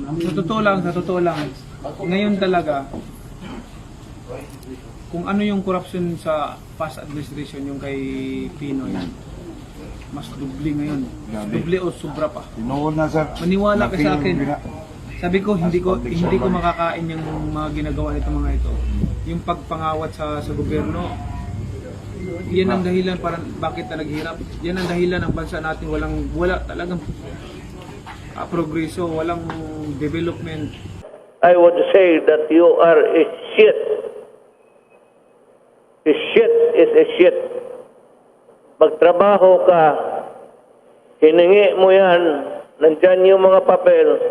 Sa totoo lang, ngayon talaga, kung ano yung corruption sa past administration, yung kay Pinoy, mas dubli ngayon. Mas dubli o sobra pa. Maniwala ka sa akin. Sabi ko, hindi ko makakain yung mga ginagawa nito mga ito. Yung pagpangawat sa gobyerno, yan ang dahilan para bakit na naghirap. Yan ang dahilan ng bansa natin wala talagang progreso, walang development. I would say that you are a shit. A shit is a shit. Magtrabaho ka, hiningi mo yan, nandyan yung mga papel,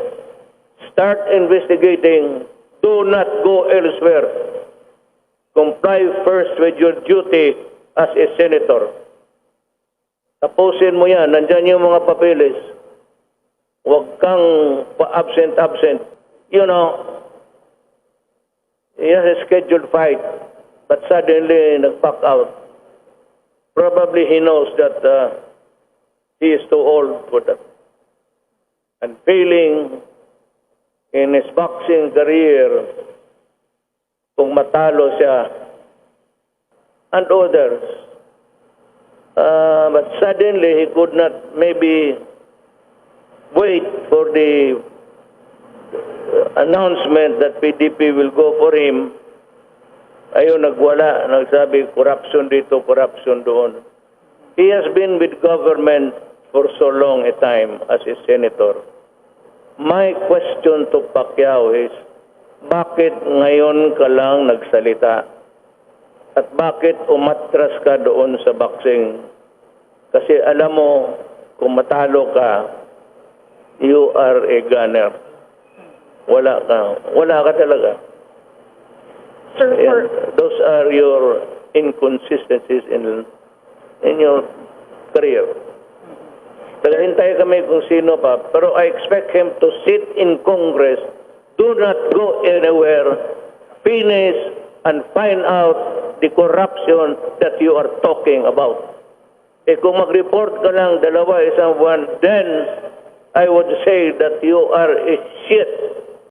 start investigating, do not go elsewhere. Comply first with your duty as a senator. Tapusin mo yan, nandyan yung mga papeles. Huwag kang pa-absent. You know, he has a scheduled fight, but suddenly nag-back out. Probably he knows that he is too old for that. And failing in his boxing career, kung matalo siya, and others. But suddenly he could not maybe wait for the announcement that PDP will go for him. Ayun, nagwala. Nagsabi, corruption dito, corruption doon. He has been with government for so long a time as a senator. My question to Pacquiao is, bakit ngayon ka lang nagsalita? At bakit umatras ka doon sa boxing? Kasi alam mo, kung matalo ka, you are a gunner. Wala ka talaga. Sir, those are your inconsistencies in your career. Tagahintay kami kung sino pa, pero I expect him to sit in Congress. Do not go anywhere. Finish and find out the corruption that you are talking about. Kung mag-report ka lang, dalawa, isang buwan, then I would say that you are a shit.